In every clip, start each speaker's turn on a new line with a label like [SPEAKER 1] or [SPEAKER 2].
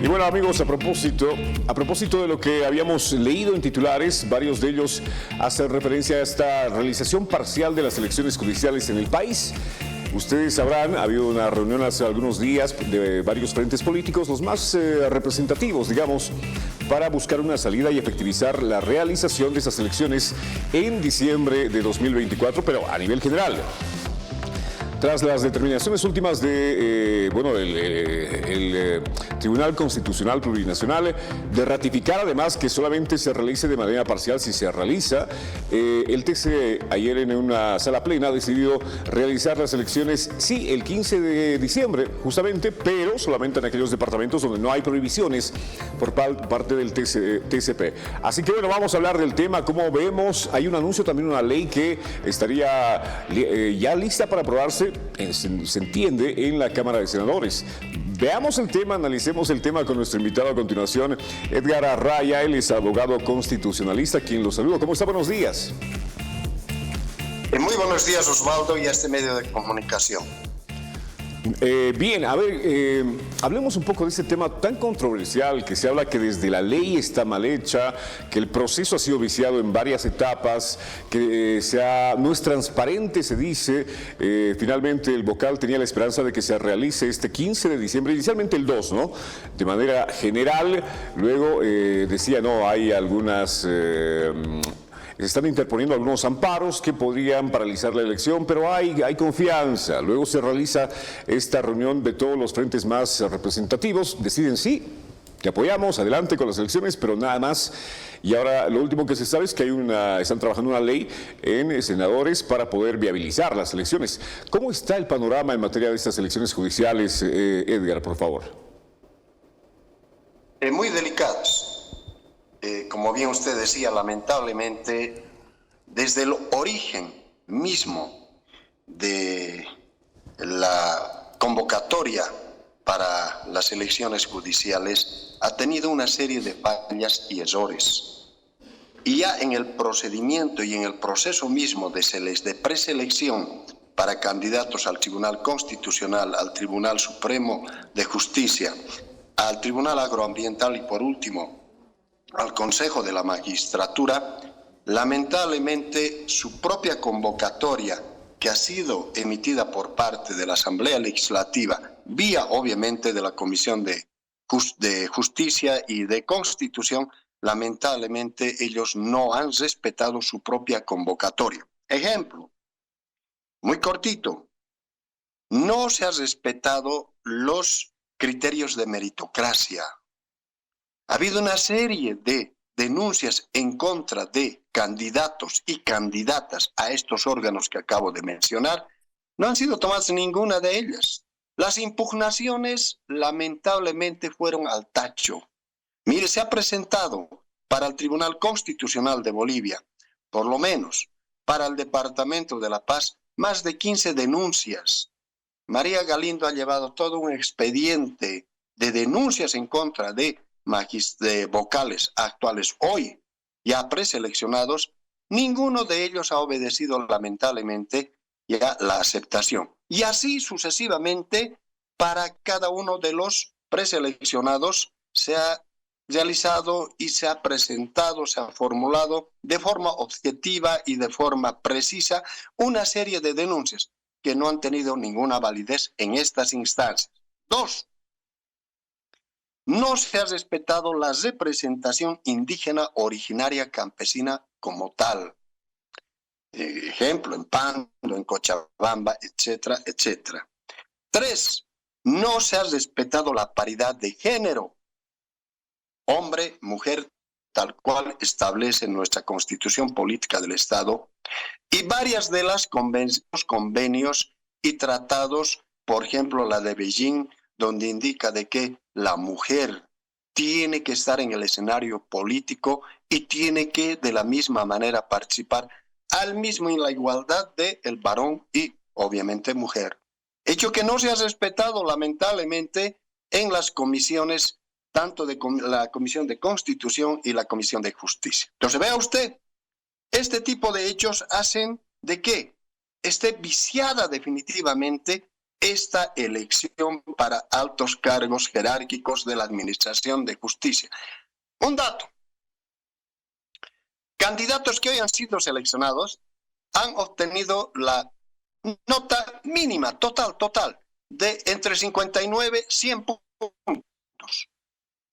[SPEAKER 1] Y bueno, amigos, a propósito de lo que habíamos leído en titulares, varios de ellos hacen referencia a esta realización parcial de las elecciones judiciales en el país. Ustedes sabrán, ha habido una reunión hace algunos días de varios frentes políticos, los más representativos, digamos, para buscar una salida y efectivizar la realización de esas elecciones en diciembre de 2024, pero a nivel general. Tras las determinaciones últimas de el Tribunal Constitucional Plurinacional de ratificar además que solamente se realice de manera parcial si se realiza, el TC ayer en una sala plena ha decidido realizar las elecciones, sí, el 15 de diciembre justamente, pero solamente en aquellos departamentos donde no hay prohibiciones por parte del TCP. Así que bueno, vamos a hablar del tema. Como vemos, hay un anuncio, también una ley que estaría ya lista para aprobarse, se entiende, en la Cámara de Senadores. Veamos el tema, analicemos el tema con nuestro invitado a continuación, Edgar Arraya. Él es abogado constitucionalista, quien lo saluda. ¿Cómo está? Buenos días.
[SPEAKER 2] Muy buenos días, Osvaldo, y a este medio de comunicación.
[SPEAKER 1] Bien, a ver, hablemos un poco de ese tema tan controversial que se habla que desde la ley está mal hecha, que el proceso ha sido viciado en varias etapas, que no es transparente, se dice. Finalmente el vocal tenía la esperanza de que se realice este 15 de diciembre, inicialmente el 2, ¿no? De manera general, luego decía, no, hay algunas... se están interponiendo algunos amparos que podrían paralizar la elección, pero hay confianza. Luego se realiza esta reunión de todos los frentes más representativos, deciden sí, te apoyamos, adelante con las elecciones, pero nada más. Y ahora lo último que se sabe es que están trabajando una ley en senadores para poder viabilizar las elecciones. ¿Cómo está el panorama en materia de estas elecciones judiciales, Edgar, por favor?
[SPEAKER 2] Muy delicadas. Como bien usted decía, lamentablemente, desde el origen mismo de la convocatoria para las elecciones judiciales, ha tenido una serie de fallas y errores. Y ya en el procedimiento y en el proceso mismo de preselección para candidatos al Tribunal Constitucional, al Tribunal Supremo de Justicia, al Tribunal Agroambiental y, por último, al Consejo de la Magistratura, lamentablemente su propia convocatoria, que ha sido emitida por parte de la Asamblea Legislativa, vía obviamente de la Comisión de Justicia y de Constitución, lamentablemente ellos no han respetado su propia convocatoria. Ejemplo, muy cortito, no se han respetado los criterios de meritocracia. Ha habido una serie de denuncias en contra de candidatos y candidatas a estos órganos que acabo de mencionar. No han sido tomadas ninguna de ellas. Las impugnaciones lamentablemente fueron al tacho. Mire, se ha presentado para el Tribunal Constitucional de Bolivia, por lo menos para el Departamento de La Paz, más de 15 denuncias. María Galindo ha llevado todo un expediente de denuncias en contra de vocales actuales hoy ya preseleccionados. Ninguno de ellos ha obedecido lamentablemente ya la aceptación. Y así sucesivamente para cada uno de los preseleccionados se ha realizado y se ha presentado, se ha formulado de forma objetiva y de forma precisa una serie de denuncias que no han tenido ninguna validez en estas instancias. 2. No se ha respetado la representación indígena originaria campesina como tal. Ejemplo, en Pando, en Cochabamba, etcétera, etcétera. 3. No se ha respetado la paridad de género. Hombre, mujer, tal cual establece nuestra Constitución Política del Estado. Y varias de las convenios y tratados, por ejemplo, la de Beijing, donde indica de que la mujer tiene que estar en el escenario político y tiene que de la misma manera participar al mismo en la igualdad de el varón y obviamente mujer. Hecho que no se ha respetado lamentablemente en las comisiones, tanto de la Comisión de Constitución y la Comisión de Justicia. Entonces vea usted, este tipo de hechos hacen de que esté viciada definitivamente esta elección para altos cargos jerárquicos de la Administración de Justicia. Un dato. Candidatos que hoy han sido seleccionados han obtenido la nota mínima, total, de entre 59 y 100 puntos.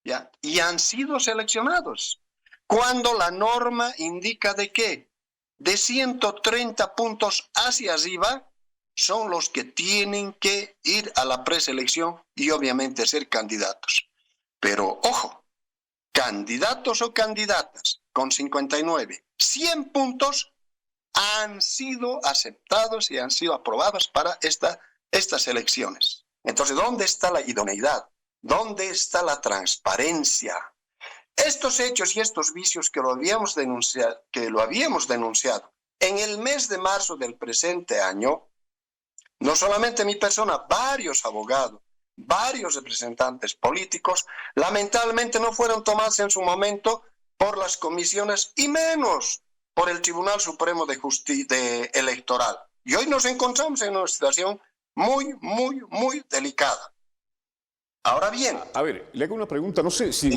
[SPEAKER 2] ¿Ya? Y han sido seleccionados. Cuando la norma indica de que de 130 puntos hacia arriba son los que tienen que ir a la preselección y obviamente ser candidatos. Pero ojo, candidatos o candidatas con 59, 100 puntos han sido aceptados y han sido aprobados para estas elecciones. Entonces, ¿dónde está la idoneidad? ¿Dónde está la transparencia? Estos hechos y estos vicios que lo habíamos denunciado en el mes de marzo del presente año, no solamente mi persona, varios abogados, varios representantes políticos, lamentablemente no fueron tomados en su momento por las comisiones y menos por el Tribunal Supremo de Justicia Electoral. Y hoy nos encontramos en una situación muy delicada. Ahora bien.
[SPEAKER 1] A ver, le hago una pregunta, no sé si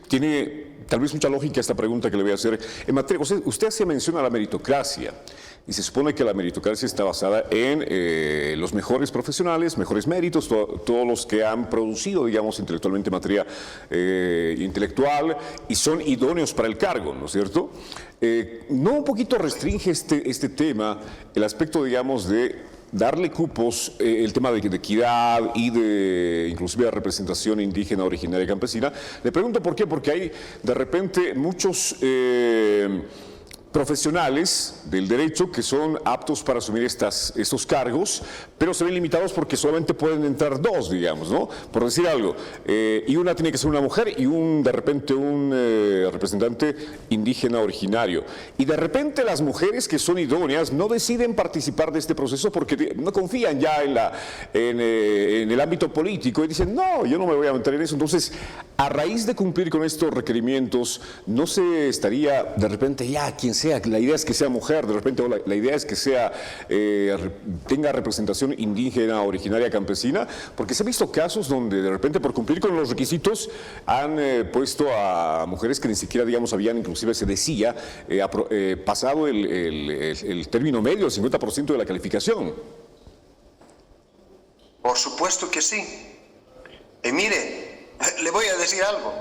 [SPEAKER 1] tiene tal vez mucha lógica esta pregunta que le voy a hacer. En materia, usted hacía mención a la meritocracia y se supone que la meritocracia está basada en los mejores profesionales, mejores méritos, todos los que han producido, digamos, intelectualmente materia intelectual y son idóneos para el cargo, ¿no es cierto? ¿No un poquito restringe este tema el aspecto, digamos, de darle cupos, el tema de equidad y de inclusive de representación indígena, originaria y campesina? Le pregunto por qué, porque hay de repente muchos profesionales del derecho que son aptos para asumir estos cargos, pero se ven limitados porque solamente pueden entrar dos, digamos, ¿no? Por decir algo. Y una tiene que ser una mujer y de repente un representante indígena originario. Y de repente las mujeres que son idóneas no deciden participar de este proceso porque no confían ya en el ámbito político y dicen, no, yo no me voy a meter en eso. Entonces, a raíz de cumplir con estos requerimientos, no se estaría de repente ya quien sea, la idea es que sea mujer, de repente la idea es que sea tenga representación indígena, originaria, campesina, porque se han visto casos donde de repente por cumplir con los requisitos han puesto a mujeres que ni siquiera, digamos, habían, inclusive se decía, pasado el término medio, el 50% de la calificación.
[SPEAKER 2] Por supuesto que sí. Mire, le voy a decir algo.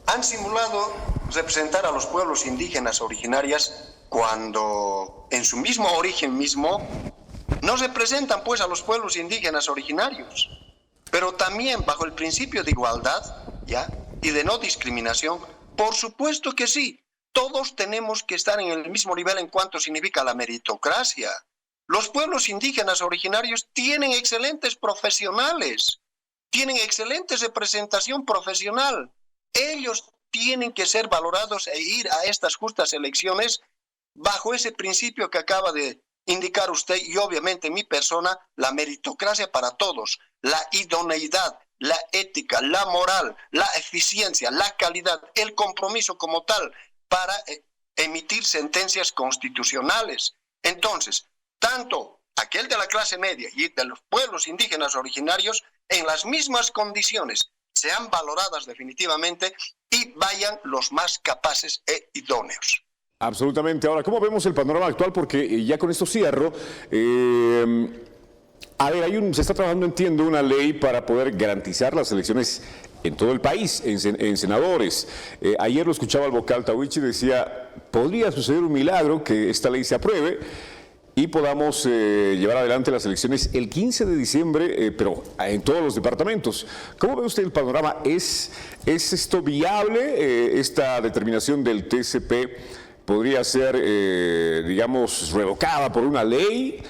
[SPEAKER 2] Han simulado representar a los pueblos indígenas originarias cuando en su mismo origen no representan pues a los pueblos indígenas originarios, pero también bajo el principio de igualdad, ¿ya? Y de no discriminación. Por supuesto que sí, todos tenemos que estar en el mismo nivel en cuanto significa la meritocracia. Los pueblos indígenas originarios tienen excelentes profesionales, tienen excelente representación profesional. Ellos tienen que ser valorados e ir a estas justas elecciones bajo ese principio que acaba de indicar usted y obviamente mi persona, la meritocracia para todos, la idoneidad, la ética, la moral, la eficiencia, la calidad, el compromiso como tal para emitir sentencias constitucionales. Entonces, tanto aquel de la clase media y de los pueblos indígenas originarios en las mismas condiciones sean valoradas definitivamente y vayan los más capaces e idóneos.
[SPEAKER 1] Absolutamente. Ahora, ¿cómo vemos el panorama actual? Porque ya con esto cierro. A ver, se está trabajando, entiendo, una ley para poder garantizar las elecciones en todo el país, en senadores. Ayer lo escuchaba el vocal Tawichi, decía, podría suceder un milagro que esta ley se apruebe y podamos llevar adelante las elecciones el 15 de diciembre, pero en todos los departamentos. ¿Cómo ve usted el panorama? ¿Es esto viable? ¿Esta determinación del TCP podría ser, digamos, revocada por una ley?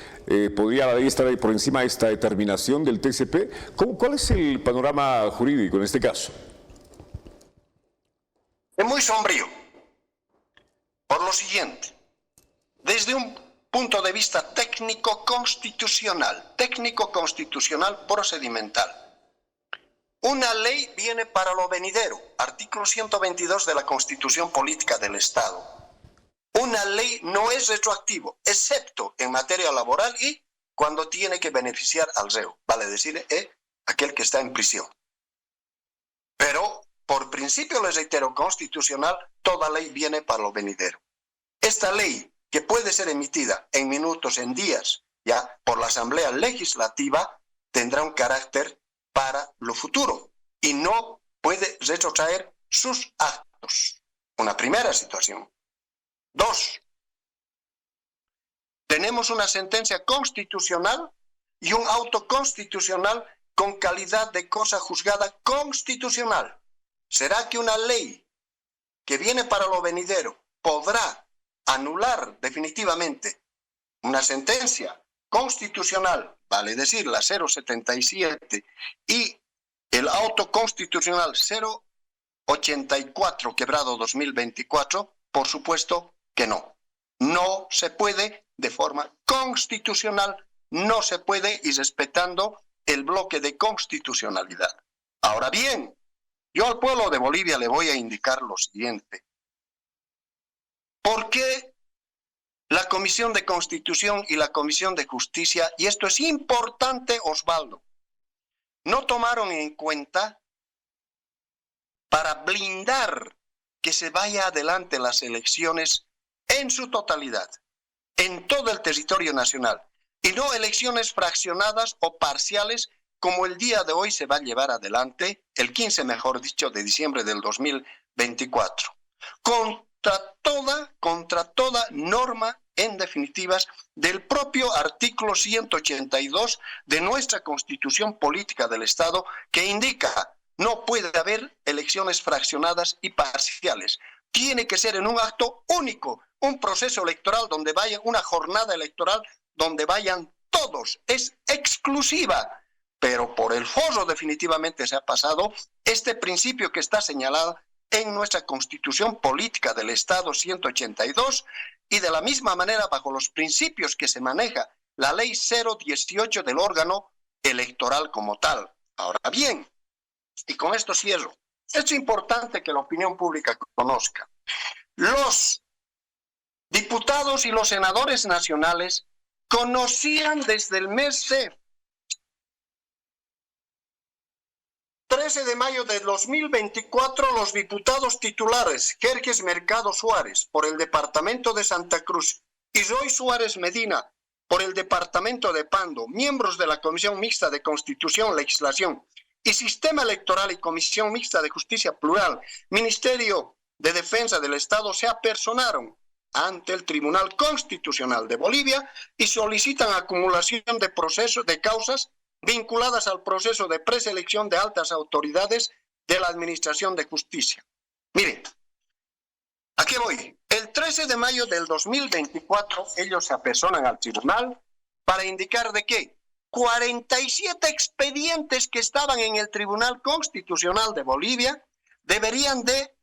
[SPEAKER 1] ¿Podría la ley estar por encima de esta determinación del TCP? ¿Cuál es el panorama jurídico en este caso?
[SPEAKER 2] Es muy sombrío. Por lo siguiente, desde un punto de vista técnico-constitucional procedimental, una ley viene para lo venidero, artículo 122 de la Constitución Política del Estado. Una ley no es retroactivo, excepto en materia laboral y cuando tiene que beneficiar al reo, vale decir, aquel que está en prisión. Pero, por principio, les reitero, constitucional, toda ley viene para lo venidero. Esta ley, que puede ser emitida en minutos, en días, ya por la Asamblea Legislativa, tendrá un carácter para lo futuro y no puede retrotraer sus actos. Una primera situación. 2. Tenemos una sentencia constitucional y un auto constitucional con calidad de cosa juzgada constitucional. ¿Será que una ley que viene para lo venidero podrá anular definitivamente una sentencia constitucional, vale decir la 077, y el auto constitucional 084 quebrado 2024? Por supuesto que no. No se puede de forma constitucional, no se puede, y respetando el bloque de constitucionalidad. Ahora bien, yo al pueblo de Bolivia le voy a indicar lo siguiente. ¿Por qué la Comisión de Constitución y la Comisión de Justicia, y esto es importante, Osvaldo, no tomaron en cuenta para blindar que se vaya adelante las elecciones en su totalidad, en todo el territorio nacional, y no elecciones fraccionadas o parciales como el día de hoy se va a llevar adelante, el 15, mejor dicho, de diciembre del 2024, contra toda norma, en definitivas, del propio artículo 182 de nuestra Constitución Política del Estado, que indica: no puede haber elecciones fraccionadas y parciales. Tiene que ser en un acto único, un proceso electoral donde vaya, una jornada electoral donde vayan todos. Es exclusiva. Pero por el forro definitivamente se ha pasado este principio que está señalado en nuestra Constitución Política del Estado 182, y de la misma manera bajo los principios que se maneja la Ley 018 del órgano electoral como tal. Ahora bien, y con esto cierro, es importante que la opinión pública conozca. Los diputados y los senadores nacionales conocían desde el mes de 13 de mayo de 2024 los diputados titulares Jerjes Mercado Suárez por el departamento de Santa Cruz y Roy Suárez Medina por el departamento de Pando, miembros de la Comisión Mixta de Constitución, Legislación y Sistema Electoral y Comisión Mixta de Justicia Plural, Ministerio de Defensa del Estado, se apersonaron ante el Tribunal Constitucional de Bolivia y solicitan acumulación de procesos de causas vinculadas al proceso de preselección de altas autoridades de la Administración de Justicia. Miren, ¿a qué voy? El 13 de mayo del 2024 ellos se apersonan al tribunal para indicar de que 47 expedientes que estaban en el Tribunal Constitucional de Bolivia deberían de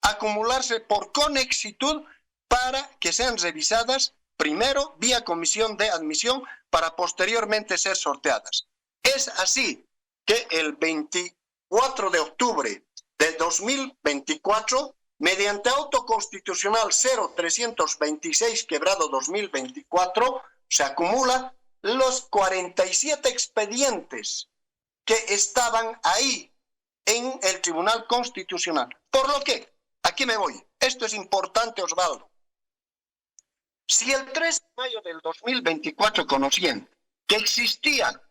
[SPEAKER 2] acumularse por conexitud para que sean revisadas primero vía comisión de admisión para posteriormente ser sorteadas. Es así que el 24 de octubre del 2024, mediante auto constitucional 0326 quebrado 2024, se acumula los 47 expedientes que estaban ahí en el Tribunal Constitucional. Por lo que, aquí me voy, esto es importante, Osvaldo. Si el 3 de mayo del 2024 conocían que existían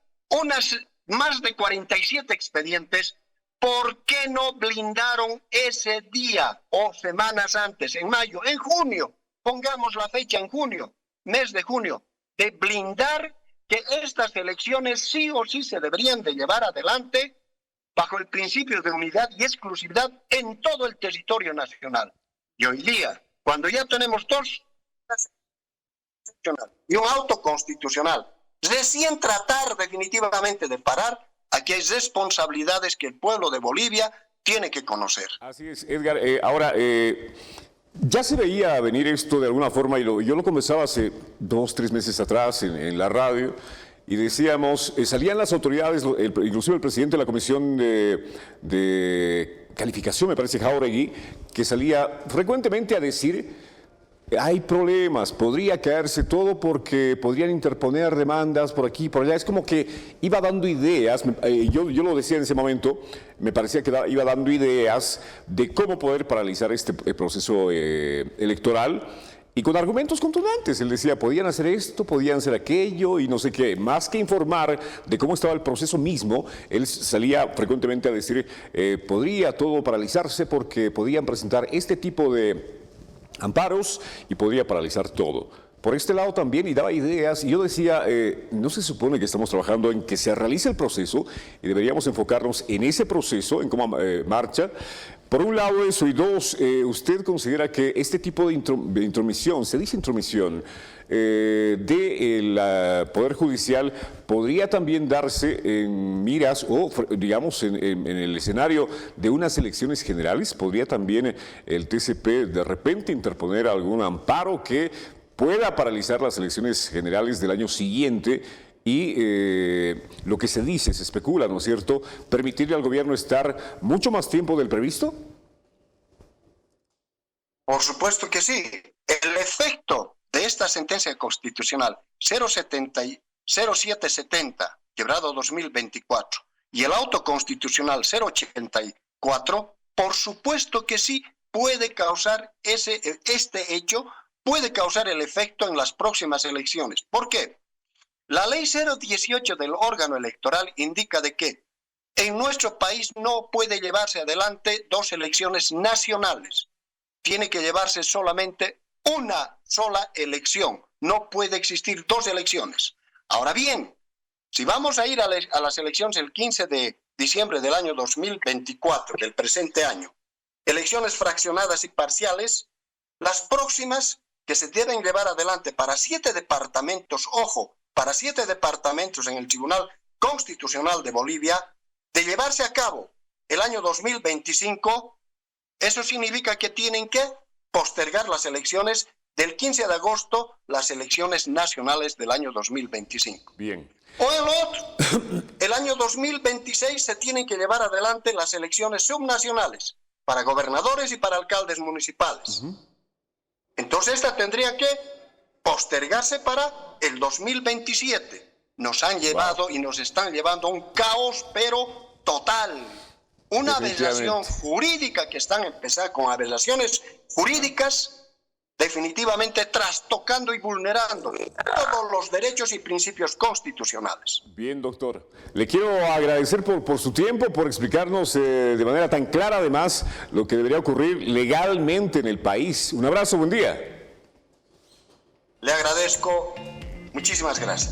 [SPEAKER 2] más de 47 expedientes, ¿por qué no blindaron ese día o semanas antes, en mayo, en junio? Pongamos la fecha en junio, mes de junio, de blindar que estas elecciones sí o sí se deberían de llevar adelante bajo el principio de unidad y exclusividad en todo el territorio nacional. Y hoy día, cuando ya tenemos dos y un auto constitucional, recién tratar definitivamente de parar, aquí hay responsabilidades que el pueblo de Bolivia tiene que conocer.
[SPEAKER 1] Así es, Edgar. Ahora, ya se veía venir esto de alguna forma, y yo lo conversaba hace 2, 3 meses atrás en la radio, y decíamos, salían las autoridades, inclusive el presidente de la Comisión de Calificación, me parece, Jáuregui, que salía frecuentemente a decir: hay problemas, podría caerse todo porque podrían interponer demandas por aquí y por allá. Es como que iba dando ideas, yo lo decía en ese momento, me parecía que iba dando ideas de cómo poder paralizar este proceso electoral y con argumentos contundentes. Él decía, podían hacer esto, podían hacer aquello y no sé qué. Más que informar de cómo estaba el proceso mismo, él salía frecuentemente a decir, podría todo paralizarse porque podían presentar este tipo de amparos y podría paralizar todo. Por este lado también, y daba ideas, y yo decía, no se supone que estamos trabajando en que se realice el proceso y deberíamos enfocarnos en ese proceso, en cómo marcha. Por un lado eso, y dos, ¿usted considera que este tipo de intromisión, se dice intromisión, del Poder Judicial podría también darse en miras o, digamos, en el escenario de unas elecciones generales? ¿Podría también el TCP de repente interponer algún amparo que pueda paralizar las elecciones generales del año siguiente y lo que se dice, se especula, ¿no es cierto?, permitirle al gobierno estar mucho más tiempo del previsto?
[SPEAKER 2] Por supuesto que sí. El efecto de esta sentencia constitucional 0770, quebrado 2024, y el auto constitucional 084, por supuesto que sí puede causar este hecho, puede causar el efecto en las próximas elecciones. ¿Por qué? La ley 018 del órgano electoral indica de que en nuestro país no puede llevarse adelante dos elecciones nacionales. Tiene que llevarse solamente una sola elección. No puede existir dos elecciones. Ahora bien, si vamos a ir a las elecciones el 15 de diciembre del año 2024, del presente año, elecciones fraccionadas y parciales, las próximas que se deben llevar adelante para 7 departamentos, ojo, para 7 departamentos en el Tribunal Constitucional de Bolivia, de llevarse a cabo el año 2025, eso significa que tienen que postergar las elecciones del 15 de agosto, las elecciones nacionales del año 2025.
[SPEAKER 1] Bien.
[SPEAKER 2] O el otro, el año 2026 se tienen que llevar adelante las elecciones subnacionales para gobernadores y para alcaldes municipales. Entonces esta tendría que postergarse para el 2027. Nos han llevado y nos están llevando a un caos, pero total. Una aberración jurídica que están empezando con aberraciones jurídicas, definitivamente trastocando y vulnerando todos los derechos y principios constitucionales.
[SPEAKER 1] Bien, doctor. Le quiero agradecer por su tiempo, por explicarnos de manera tan clara, además, lo que debería ocurrir legalmente en el país. Un abrazo, buen día.
[SPEAKER 2] Le agradezco. Muchísimas gracias.